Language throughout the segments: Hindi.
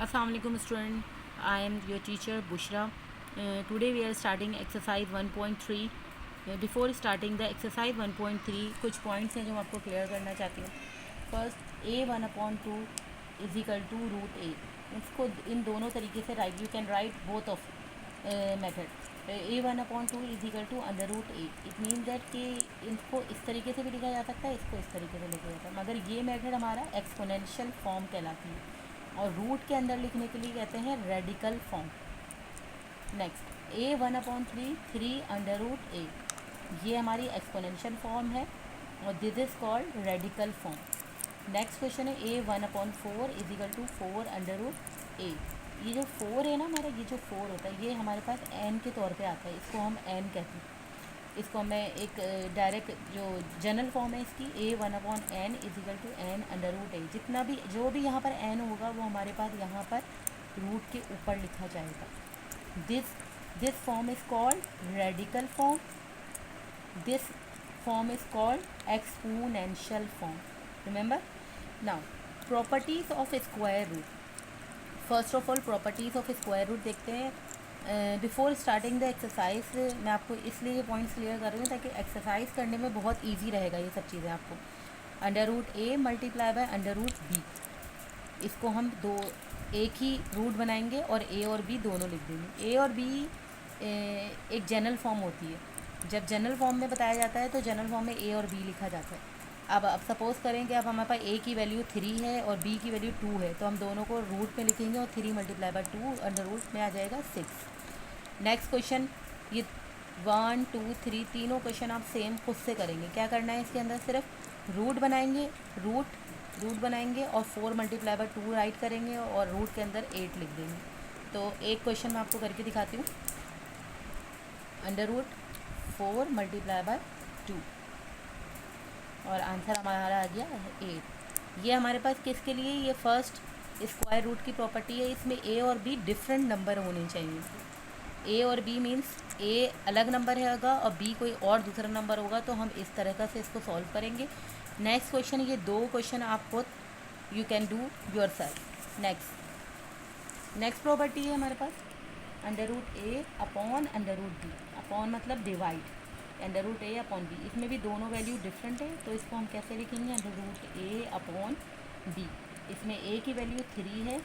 Assalamu alaikum student. I am your teacher Bushra. Today we are starting exercise 1.3. Before starting the exercise 1.3 कुछ पॉइंट्स हैं जो मैं आपको क्लियर करना चाहती हूँ. First a1/2 is equal to root a. इसको इन दोनों तरीके से right, you can write both of method. a1/2 is equal to under root a. It mean that कि इसको इस तरीके से भी लिखा जा सकता है, इसको इस तरीके से लिखा जाता है, मगर ये मेथड हमारा एक्सपोनेंशियल फॉर्म कहलाती है और रूट के अंदर लिखने के लिए कहते हैं radical form. Next a1/3 3 under root a, ये हमारी एक्सपोनेंशियल फॉर्म है और this is called radical form. Next question है a1/4 is equal to 4 under root a. ये जो 4 है ना हमारा, ये जो 4 होता है ये हमारे पास n के तौर पे आता है, इसको हम n कहते हैं. इसको मैं एक डायरेक्ट जो जनरल फॉर्म है इसकी a1/n is equal to n under root a. जितना भी जो भी यहाँ पर n होगा वो हमारे पास यहाँ पर रूट के ऊपर लिखा जाएगा. This form is called radical form. This form is called exponential form. Remember? Now, properties of square root. First of all, properties of square root देखते हैं. बिफोर स्टार्टिंग द एक्सरसाइज मैं आपको इसलिए ये पॉइंट्स क्लियर कर रही हूँ ताकि एक्सरसाइज करने में बहुत ईजी रहेगा ये सब चीज़ें आपको. Under root a multiply by under root b, इसको हम दो एक ही रूट बनाएंगे और ए और बी दोनों लिख देंगे. ए और बी एक जनरल फॉर्म होती है. जब जनरल फॉर्म में बताया जाता है तो जनरल फॉर्म में ए और बी लिखा जाता है. अब सपोज़ करें कि अब हमारे पास ए की वैल्यू 3 है और बी की वैल्यू 2 है, तो हम दोनों को रूट में लिखेंगे और 3 मल्टीप्लाई बाय 2 अंडर रूट में आ जाएगा 6. नेक्स्ट क्वेश्चन, ये 1 2 3 तीनों क्वेश्चन आप सेम खुद से करेंगे. क्या करना है इसके अंदर, सिर्फ रूट बनाएंगे, रूट बनाएंगे और 4 मल्टीप्लाई बाय 2 राइट करेंगे और रूट के अंदर 8 लिख देंगे. तो एक क्वेश्चन मैं आपको करके दिखाती हूँ. अंडर रूट 4 मल्टीप्लाई बाय 2 और आंसर हमारा आ गया 8. ये हमारे पास किसके लिए, ये फर्स्ट स्क्वायर रूट की प्रॉपर्टी है. इसमें ए और बी डिफरेंट नंबर होने चाहिए. ए और बी मीन्स ए अलग नंबर होगा और बी कोई और दूसरा नंबर होगा, तो हम इस तरह से इसको सॉल्व करेंगे. नेक्स्ट क्वेश्चन, ये दो क्वेश्चन आप खुद you can do yourself. Next property है हमारे पास under root a upon under root b. Upon मतलब divide, under root a upon b. इसमें भी दोनों वैल्यू डिफरेंट है, तो इसको हम कैसे लिखेंगे, under root a upon b. इसमें ए की वैल्यू 3 है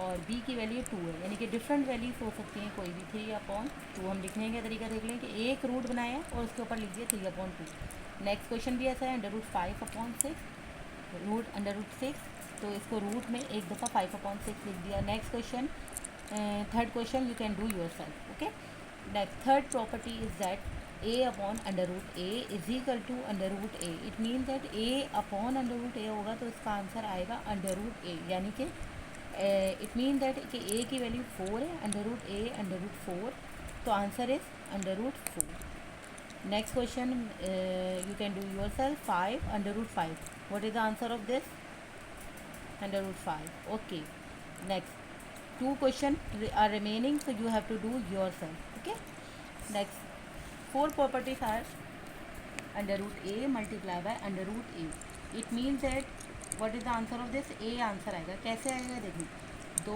और बी की वैल्यू 2 है, यानी कि डिफरेंट वैल्यूज हो सकती हैं कोई भी. 3/2 हम लिखने का तरीका देख लें कि एक रूट बनाया और उसके ऊपर लिख दिया 3/2. नेक्स्ट क्वेश्चन भी ऐसा है, under root 5/6 root under root 6, तो इसको रूट में एक दफ़ा 5/6 लिख दिया. Next question, third question you can do yourself. Okay. Next third property is that a upon under root a is equal to under root a. It mean that a upon under root a होगा तो इसका आंसर आएगा अंडर रूट ए. यानी कि इट मीन दैट कि a की वैल्यू 4 है, under root a under root 4, तो answer is under root 4. Next question you can do yourself. 5 under root 5, what is the answer of this, under root 5. Okay. Next 2 question are remaining, so you have to do yourself. Okay. Next 4 properties are under root a multiply by under root a. It means that what is the answer of this, a answer आएगा. कैसे आएगा देखिए, दो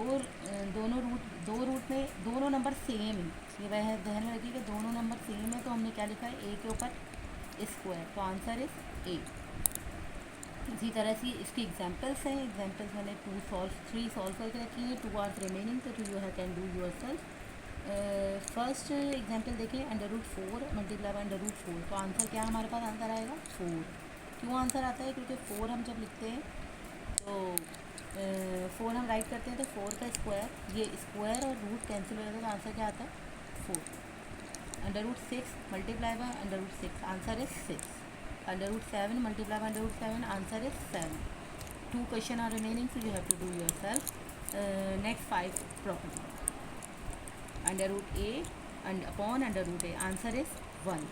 रूट में दोनों नंबर सेम है. ये वह ध्यान में रखिए कि दोनों नंबर सेम है, तो हमने क्या लिखा है, ए के ऊपर स्क्वायर, तो आंसर इज ए. इसी तरह से इसकी एग्जांपल्स हैं. एग्जांपल्स मैंने 3 सॉल्व करके रखी है. 2 आर रिमेनिंग, तो you can do yourself. First example देखिए, under root 4 multiply by under root 4, तो आंसर क्या हमारे पास आंसर आएगा 4. क्यों आंसर आता है, क्योंकि 4 हम जब लिखते हैं तो 4 हम राइट करते हैं तो 4 का स्क्वायर, ये स्क्वायर और रूट कैंसिल हो जाता है, तो आंसर क्या आता है 4. Under root 6 multiply by under root 6, answer is 6. Under root 7 multiply by under root 7, answer is 7. 2 question are remaining, so you have to do yourself. Next 5 property, under root a and upon under root a, answer is 1.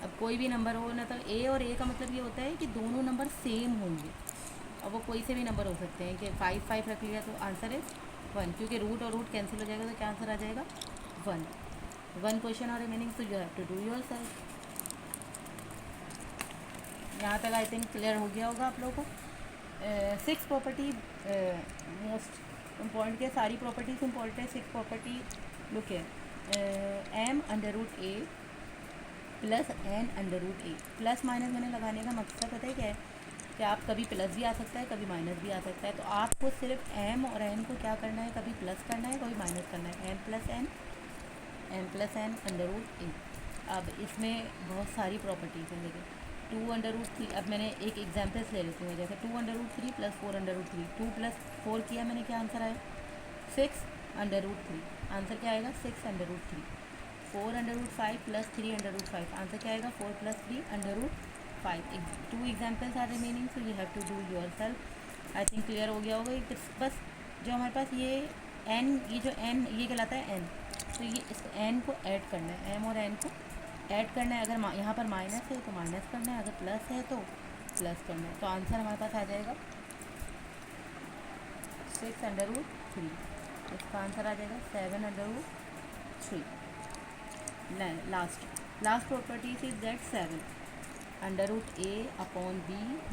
अब कोई भी नंबर हो ना, तो ए और ए का मतलब ये होता है कि दोनों नंबर सेम होंगे. अब वो कोई से भी नंबर हो सकते हैं कि 5 5 रख लिया तो आंसर इज 1, क्योंकि रूट और रूट कैंसिल हो जाएगा, तो क्या आंसर आ जाएगा 1. 1 question are remaining, so you have to do yourself. यहाँ तक आई थिंक क्लियर हो गया होगा आप लोगों को. 6 प्रॉपर्टी मोस्ट इम्पॉर्टेंट क्या सारी प्रॉपर्टीज इम्पॉर्टेंट है। 6 प्रॉपर्टी लुक है m√a plus n√a। Plus minus मैंने लगाने का मकसद पता है क्या है कि आप कभी प्लस भी आ सकता है कभी माइनस भी आ सकता है, तो आपको सिर्फ m और n को क्या करना है, कभी प्लस करना है कभी माइनस करना है। m+n √a। अब इसमें बहुत सारी प्रॉपर्टीज़ हैं। देखिए 2√3, अब मैंने एक एग्जाम्पल्स ले लेती हूँ, जैसे 2√3 प्लस 4√3, 2 + 4 किया मैंने, क्या आंसर आया 6√3। आंसर क्या आएगा 6√3। 4√5 प्लस 3√5, आंसर क्या आएगा 4 + 3√5। 2 examples are remaining, so you have to do yourself. I think clear हो गया होगा। ये बस जो हमारे पास ये n, ये जो n ये कहलाता है n, तो ये इस n को ऐड करना है, m और n को ऐड करना है। अगर यहाँ पर माइनस है तो माइनस करना है, अगर प्लस है तो प्लस करना है। तो आंसर हमारे पास आ जाएगा 6√3। इसका आंसर आ जाएगा 7√3। Last property is that 7√a/b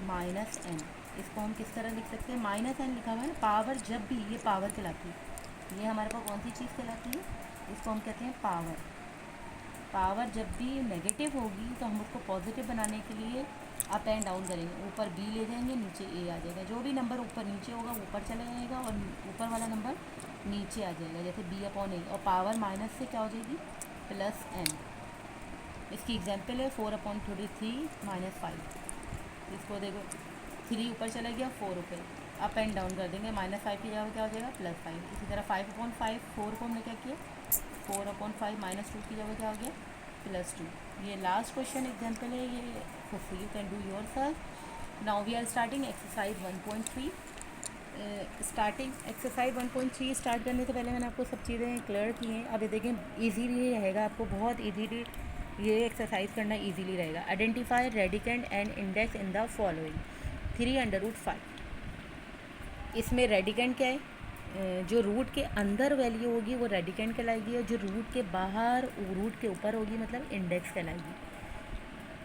minus n। इसको हम किस तरह लिख सकते हैं, माइनस n लिखा हुआ है ना, पावर जब भी, ये पावर कहलाती है, ये हमारे पास कौन सी चीज़ कहलाती है, इसको हम कहते हैं पावर। पावर जब भी नेगेटिव होगी तो हम उसको पॉजिटिव बनाने के लिए अप एंड डाउन करेंगे, ऊपर b ले जाएंगे नीचे a आ जाएगा। जो भी नंबर ऊपर नीचे होगा ऊपर चला जाएगा और ऊपर वाला नंबर नीचे आ जाएगा, जैसे b/a। और पावर माइनस से क्या हो जाएगी +n। इसकी एग्जांपल है 4/33 - 5। इसको देखो 3 ऊपर चला गया, 4 ऊपर, अप एंड डाउन कर देंगे, -5 की जगह क्या हो जाएगा +5। इसी तरह 5/5, 4 को हमने क्या किया 4/5 -2 की जगह क्या हो गया +2। ये लास्ट क्वेश्चन एग्जांपल है, ये hopefully you can do yourself. Now we are starting exercise 1.3। Starting exercise 1.3 start करने से पहले मैंने आपको सब चीज़ें क्लियर की हैं। अब ये देखें इजीली रहेगा, आपको बहुत इजीली ये एक्सरसाइज करना इजीली रहेगा। Identify radicand and index in the following 3/5। इसमें रेडिकेंड क्या है, जो रूट के अंदर वैल्यू होगी वो रेडिकेंड कहलाएगी, और जो रूट के बाहर रूट के ऊपर होगी मतलब इंडेक्स कहलाएगी।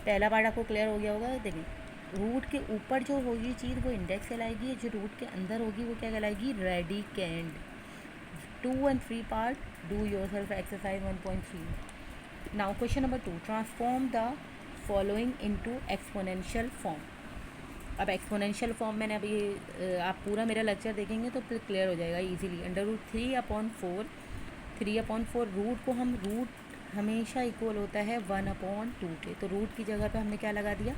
पहला पार्ट आपको क्लियर हो गया होगा। देखिए रूट के ऊपर जो होगी चीज़ वो इंडेक्स कहलाएगी, जो रूट के अंदर होगी वो क्या कहलाएगी radicand. 2 and 3 part do yourself exercise 1.3। Now question number 2, transform the following into exponential form. अब एक्सपोनेंशियल फॉर्म मैंने अभी आप पूरा मेरा लेक्चर देखेंगे तो फिर क्लियर हो जाएगा इजीली। √3/4, 3/4 रूट को हम, रूट हमेशा इक्वल होता है 1/2 के, तो रूट की जगह पे हमने क्या लगा दिया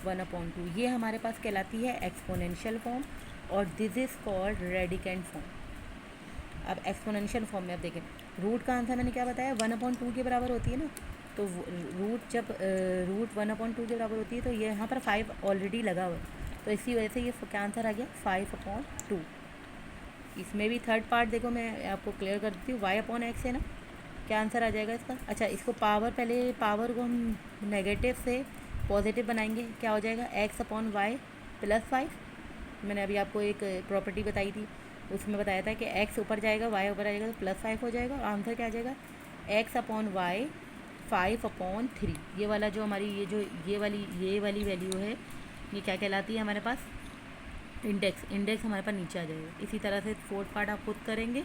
1/2। ये हमारे पास कहलाती है एक्सपोनेंशियल फॉर्म और this is called radicand form. अब एक्सपोनेंशियल फॉर्म में अब देखें रूट का आंसर मैंने क्या बताया 1/2 के बराबर होती है ना, तो रूट जब रूट 1/2 के बराबर होती है तो ये यहाँ पर 5 ऑलरेडी लगा हुआ है, तो इसी वजह से ये क्या आंसर आ गया 5/2। इसमें भी थर्ड पार्ट देखो मैं आपको क्लियर कर देती हूँ, y/x है ना, क्या आंसर आ जाएगा इसका। अच्छा इसको पावर, पहले पावर को हम नेगेटिव से पॉजिटिव बनाएंगे, क्या हो जाएगा x/y +5। मैंने अभी आपको एक प्रॉपर्टी बताई थी, उसमें बताया था कि x ऊपर जाएगा y ऊपर आ जाएगा तो +5 हो जाएगा, और आंसर क्या आ जाएगा x/y 5/3। ये वाला जो हमारी ये वाली वैल्यू है ये क्या कहलाती है हमारे पास इंडेक्स हमारे पास नीचे आ जाएगा। इसी तरह से फोर्थ पार्ट आप खुद करेंगे।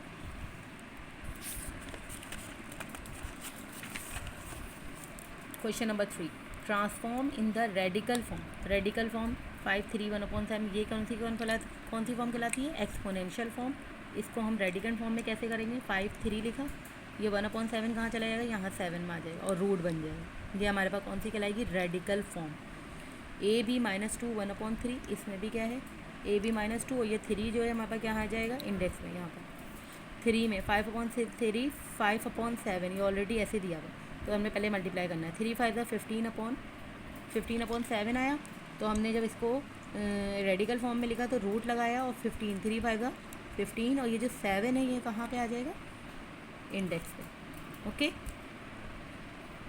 Question number 3, transform in the radical form. Radical form 5, 3, 1/7 ये कौन सी फॉर्म कहलाती है एक्सपोनेंशियल फॉर्म। इसको हम रेडिकल फॉर्म में कैसे करेंगे, 5, 3 लिखा, ये 1/7 कहाँ चला जाएगा, यहाँ 7 में आ जाएगा और रूट बन जाएगा। ये हमारे पास कौन सी कहलाएगी रेडिकल फॉर्म। AB -2 1/3, इसमें भी क्या है AB -2, और ये 3 जो है हमारे पास क्या आ जाएगा इंडेक्स में, यहाँ पर 3 में 5/3 5/7, ये ऑलरेडी ऐसे दिया हुआ, तो हमने पहले मल्टीप्लाई करना है। 3 5 15/7 आया, तो हमने जब इसको रेडिकल फॉर्म में लिखा तो रूट लगाया और 15, 3 5 15, और ये जो 7 है ये कहाँ पे आ जाएगा इंडेक्स पे। ओके,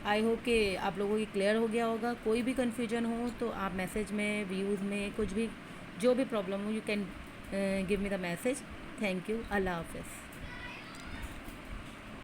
आई होप कि आप लोगों को क्लियर हो गया होगा। कोई भी कन्फ्यूजन हो तो आप मैसेज में, व्यूज़ में, कुछ भी जो भी प्रॉब्लम हो you can give me the message. Thank you, अल्लाह हाफ़िज़।